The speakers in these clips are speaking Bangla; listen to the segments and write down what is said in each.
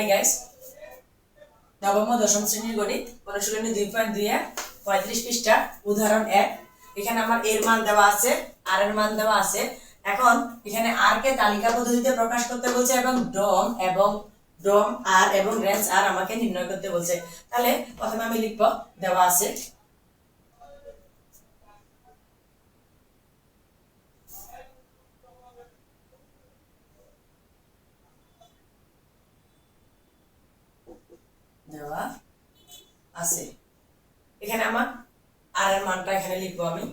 হাই গাইস, নবম ও দশম শ্রেণীর গণিত অনুশীলনী 2.2 35 পৃষ্ঠা উদাহরণ 1। এখানে আমার এর মান দেওয়া আছে, আর এর মান দেওয়া আছে। এখন এখানে আর কে তালিকা পদ্ধতিতে প্রকাশ করতে বলছে এবং ডম আর এবং রেঞ্জ আর আমাকে নির্ণয় করতে বলছে। তাহলে প্রথমে আমি লিখব দেওয়া আছে দেওয়া আছে। এখানে আমার আর এর মানটা এখানে লিখবো আমি।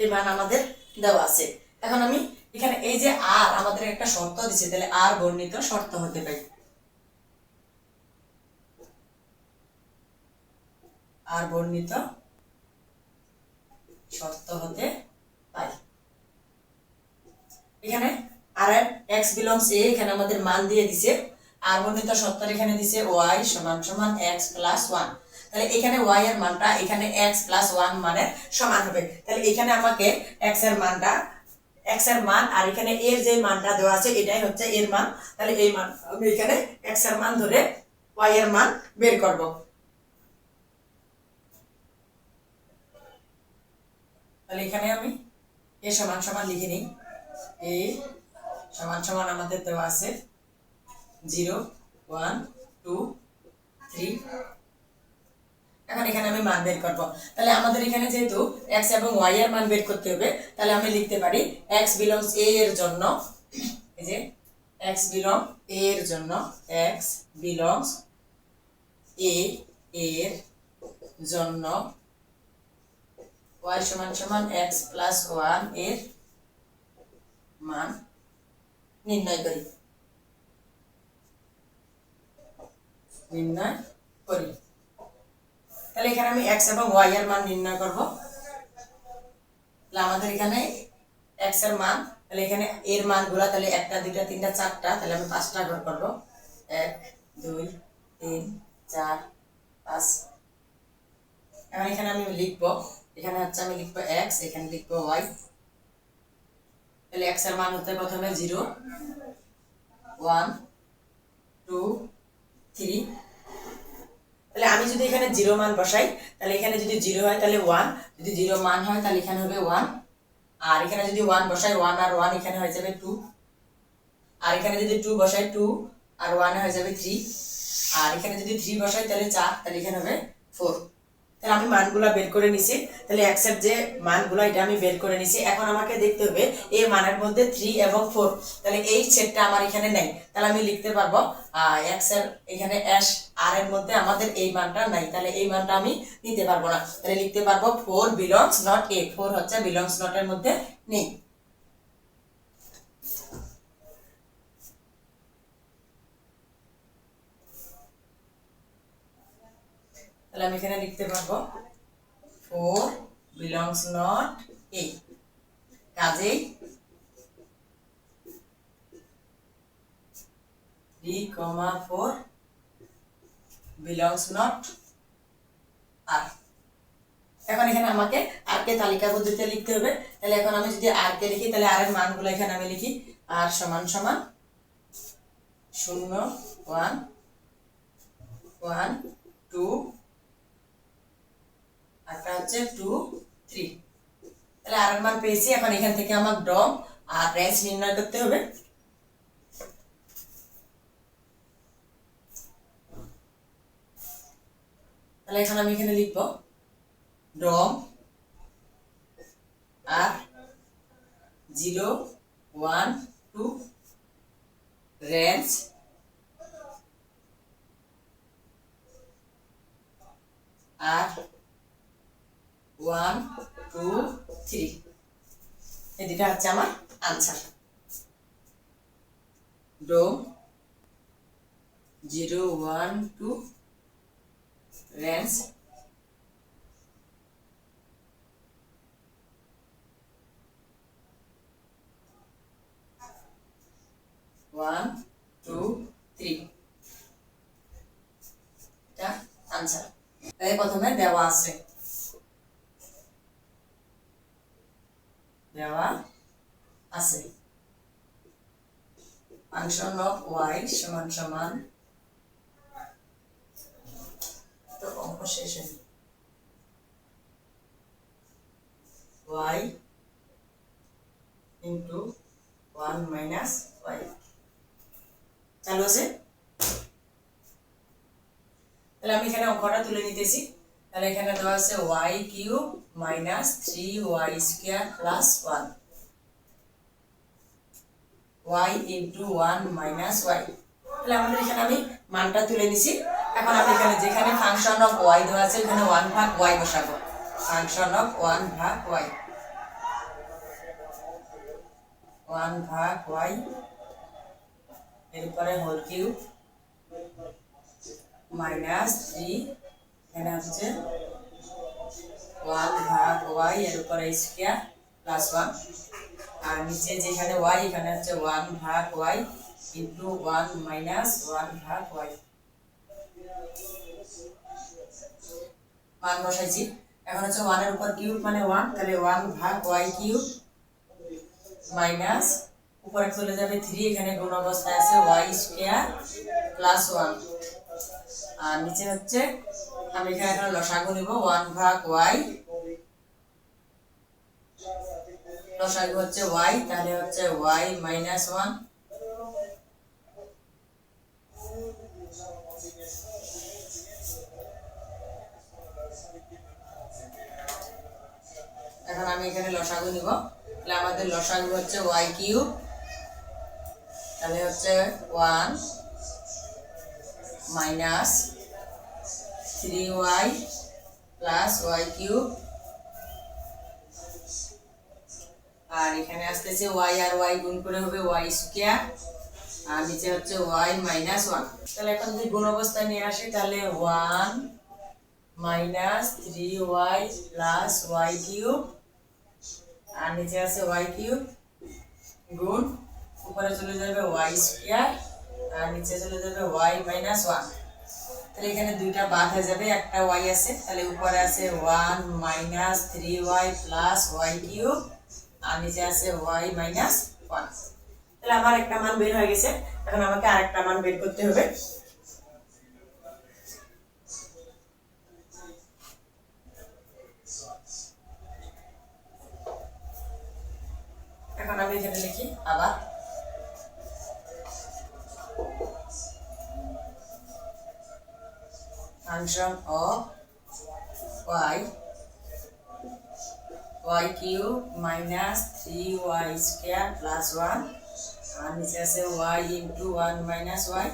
এই মান আমাদের দেওয়া আছে। এখন আমি এখানে এই যে আর আমাদের একটা শর্ত দিছে, তাহলে আর বর্ণিত শর্ত হতে পারে, আর বর্ণিত শর্ত হতে পারে। এখানে আর এক্স বিলংস এ, এখানে আমাদের মান দিয়ে দিছে। আর বর্ণিত শর্ত এখানে দিছে ওয়াই সমান সমান এক্স প্লাস ওয়ান। তাহলে এখানে ওয়াই এর মানটা এখানে এক্স প্লাস ওয়ান মানের সমান হবে। তাহলে এখানে আমাকে এক্স এর মানটা, এক্স এর মান আর এখানে এর যে মানটা দেওয়া আছে এটাই হচ্ছে এর মান। তাহলে এই মান আমি এখানে এক্স এর মান ধরে ওয়াই এর মান বের করব। তাহলে এখানে আমি এ সমান সমান লিখে নিই। এ সমান সমান আমাদের দেওয়া আছে 0 1 2 3। এখন এখানে আমি মান বের করব। তাহলে আমাদের এখানে যেহেতু x এবং y এর মান বের করতে হবে, তাহলে আমি লিখতে পারি x বিলংস a এর জন্য, এই যে x বিলং a এর জন্য, x বিলংস a এর জন্য y সমান সমান x প্লাস 1 এর মান নির্ণয় করি। তাহলে এখানে আমি x এবং y এর মান নির্ণয় করব। তাহলে আমাদের এখানে x এর মান, তাহলে এখানে এর মানগুলো তাহলে 1 2 3 4, তাহলে আমি 5টা ঘর করব। 1 2 3 4 5। এখন এখানে আমি লিখব, এখানে হচ্ছে আমি লিখব x, এখানে লিখব y। তাহলে x এর মান হতে প্রথমে 0 1 2 3। তাহলে আমি যদি এখানে 0 মান বসাই, তাহলে এখানে যদি 0 হয় তাহলে 1, যদি 0 মান হয় তাহলে এখানে হবে 1। আর এখানে যদি 1 বসাই, 1 আর 1 এখানে হয়ে যাবে 2। আর এখানে যদি 2 বসাই, 2 আর 1 হয়ে যাবে 3। আর এখানে যদি 3 বসাই তাহলে 4, তাহলে এখানে হবে 4। তাহলে আমি মানগুলা বের করে নিছি। তাহলে x এর যে মানগুলো এটা আমি বের করে নিছি। এখন আমাকে দেখতে হবে এই মানের মধ্যে 3 এবং 4, তাহলে এই সেটটা আমার এখানে নেই। তাহলে আমি লিখতে পারবো x এর এখানে আর এর মধ্যে আমাদের এই মানটা নাই, তাহলে এই মানটা আমি নিতে পারবো না। তাহলে লিখতে পারবো 4 বিলংস নট a, 4 হচ্ছে বিলংস নট এর মধ্যে নেই। তাহলে আমি এখানে লিখতে পারবো 4 belongs not a, কাজেই 3, 4 belongs not r। এখন এখানে আমাকে r কে তালিকা পদ্ধতিতে লিখতে হবে। তাহলে এখন আমি যদি r কে লিখি, তাহলে r এর মানগুলো এখানে আমি লিখি। r সমান সমান 0 1 1 2, আরটা হচ্ছে 2 3। তাহলে আর এর মান পেয়েছি। এখন এখান থেকে আমার ডম আর রেঞ্জ নির্ণয় করতে হবে। তাহলে এখন আমি এখানে লিখব ডম আর 0 1 2, রেঞ্জ আর 1 2 3। এই দুটো হচ্ছে আমার আনসার। ডোম 0 1 2, রেঞ্জ 1 2 দেওয়া আছে ফাংশন অফ ওয়াই সমান সমান তো অঙ্ক শেষে y into 1 minus y চালু আছে। তাহলে আমি এখানে অঙ্কটা তুলে নিতেছি। তাহলে এখানে দেওয়া আছে y cube minus 3y square plus 1 y into 1 minus y। তাহলে আমাদের এখানে আমি মানটা তুলে নিছি। এখন আমি এখানে যেখানে ফাংশন অফ y দেওয়া আছে এখানে 1 ভাগ y বসাবো। ফাংশন অফ 1 ভাগ y 1 ভাগ y এরপরে হোল কিউব মাইনাস 3 এখানে হচ্ছে 1 ভাগ y এর উপরে স্কয়ার প্লাস 1 আর নিচে যেখানে y এখানে হচ্ছে 1 ভাগ y ইনটু 1 মাইনাস 1 ভাগ y মান বসাইছি। এখন হচ্ছে 1 এর উপর কিউব মানে 1 তাহলে 1 ভাগ y কিউব মাইনাস উপরে চলে যাবে 3 এখানে গুণ অবস্থায় আছে y স্কয়ার প্লাস 1 আর নিচে হচ্ছে আমি এখানে লসাগু নিব 1 ভাগ y লসাগু হচ্ছে y তাহলে হচ্ছে y মাইনাস 1 এখন আমি এখানে লসাগু নিব তাহলে আমাদের লসাগু হচ্ছে y কিউব তাহলে হচ্ছে 1 minus 3y plus y cube আর এখানে আসতেছে y আর y গুণ করে হবে y স্কয়ার আর নিচে হচ্ছে y মাইনাস 1। তাহলে এখন যদি গুণ অবস্থায় নিয়ে আসি তাহলে 1 minus 3y plus y cube আর নিচে আছে y কিউব গুণ উপরে চলে যাবে y স্কয়ার আর নিচে চলে যাবে y মাইনাস 1। তাহলে এখানে দুইটা বাদ হয়ে যাবে একটা y আছে তাহলে উপরে আছে 1 minus 3y plus y cube আর নিচে আছে y মাইনাস 1। তাহলে আমার একটা মান বের হয়ে গেছে। এখন আমাকে আরেকটা মান বের করতে হবে। এখন আমি এখানে লিখি আবার function of y cube minus 3y square plus 1 আর নিচে আছে y ইনটু 1 মাইনাস y।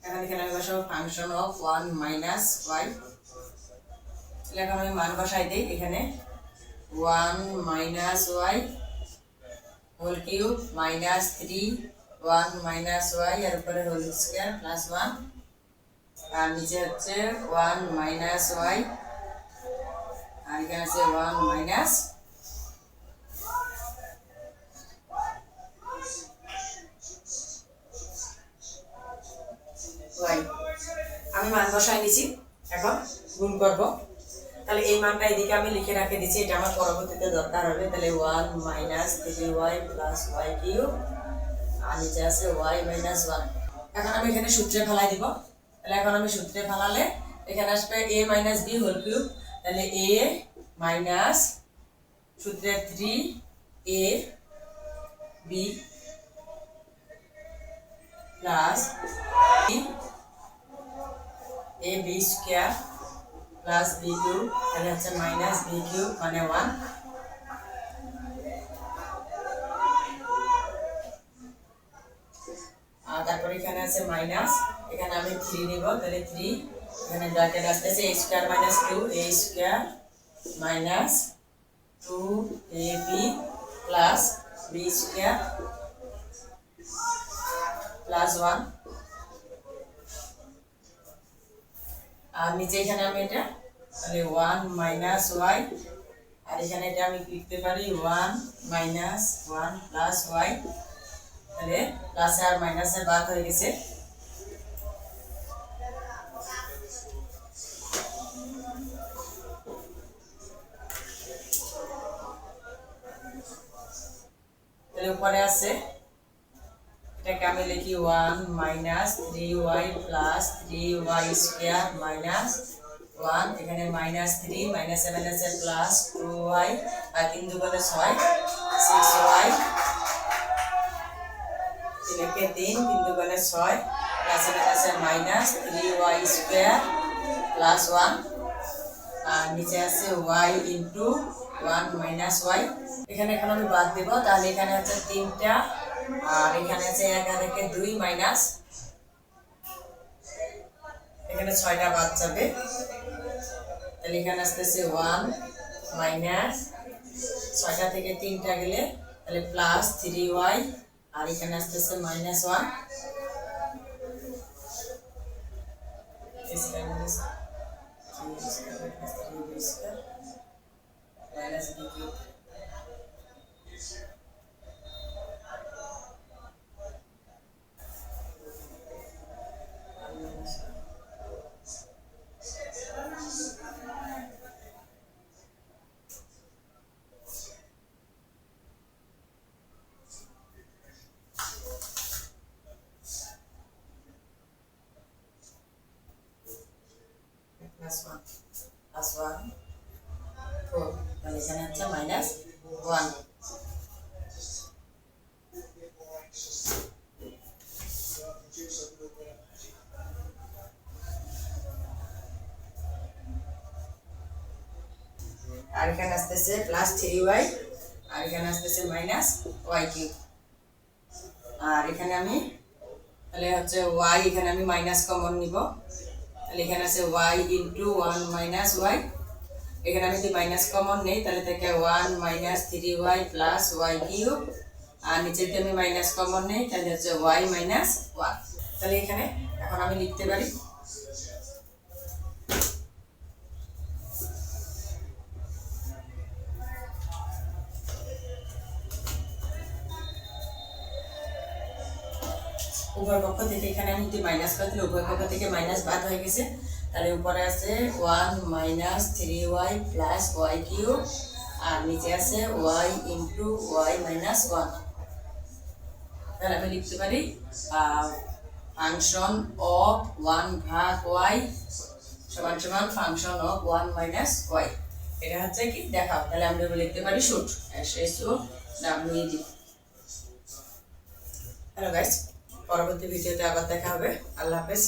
এখন এখানে আমি বসাবো ফাংশন অফ 1 মাইনাস y। তাহলে এখন আমি মান বসাই দেই এখানে 1 minus y whole cube minus 3 1 minus y এর উপরে হোল স্কয়ার প্লাস 1 আর নিচে হচ্ছে 1 মাইনাস y আর এখানে আছে 1 মাইনাস y। আমি মান বসাই নিছি এখন গুণ করব। তাহলে এই মানটা এদিকে আমি লিখে রেখে দিয়েছি এটা আমার পরবর্তীতে দরকার হবে। তাহলে 1 minus 3y plus y cube আর নিচে আছে y মাইনাস 1। এখন আমি এখানে সূত্রে ফেলাই দিব। তাহলে এখন আমি সূত্রে ফেলালে এখানে আসবে a minus b whole cube তাহলে a মাইনাস সূত্রে 3a b plus a b square plus b cube তাহলে হচ্ছে মাইনাস b কিউব মানে 1 আর তারপর এখানে আছে মাইনাস এখানে আমি 3 নিব তাহলে 3 এখানে ব্র্যাকেট আসতেছে a square minus 2a square minus 2ab plus b square plus 1 আর নিচে এখানে আমি এটা তাহলে 1 মাইনাস y আর এখানে এটা আমি লিখতে পারি 1 মাইনাস 1 প্লাস y তাহলে প্লাস আর মাইনাসের বাদ হয়ে গেছে। তাহলে উপরে আছে এটাকে আমি লিখি 1 minus 3y plus 3y square minus 1 এখানে মাইনাস 3 মাইনাস 7 আছে প্লাস 2y আর 3 দুগুণে 6 6y এটাকে 3 3 দুগুণে 6 প্লাস 7 আছে মাইনাস 3y স্কয়ার প্লাস 1 আর নিচে আছে y ইনটু 1 মাইনাস y এখানে এখন আমি বাদ দেব তাহলে এখানে আছে 3টা আর এখানে আছে 1 আর 1 2 মাইনাস এখানে 6টা বাদ যাবে তাহলে এখানে আসতেছে 1 মাইনাস 6টা থেকে 3টা গেলে তাহলে প্লাস 3y আর এখানে আসতেছে minus 1 minus b cube plus 1 4 তাহলে এখানে হচ্ছে মাইনাস 1 আর এখানে আসতেছে প্লাস 3y আর এখানে আসতেছে মাইনাস y কিউব আর এখানে আমি তাহলে হচ্ছে y এখানে আমি মাইনাস কমন নিব তাহলে এখানে আছে y ইনটু 1 মাইনাস y এখানে আমি যদি মাইনাস কমন নেই তাহলে থেকে 1 minus 3y plus y cube আর নিচেতে আমি মাইনাস কমন নেই তাহলে হচ্ছে y মাইনাস 1 তাহলে এখানে এখন আমি লিখতে পারি উভয় পক্ষ থেকে এখানে আমি যদি মাইনাস করি তাহলে উভয় পক্ষ থেকে মাইনাস বাদ হয়ে গেছে তাহলে উপরে আছে 1 minus 3y plus y cube আর নিচে আছে y ইনটু y মাইনাস 1 তাহলে আমি লিখতে পারি ফাংশন অফ 1 ভাগ y সমান সমান ফাংশন অফ 1 মাইনাস y এটা হচ্ছে কি দেখাও তাহলে আমরা লিখতে পারি শুট SHOWED হ্যালো গাইস পরবর্তী ভিডিওতে আবার দেখা হবে আল্লাহ হাফেজ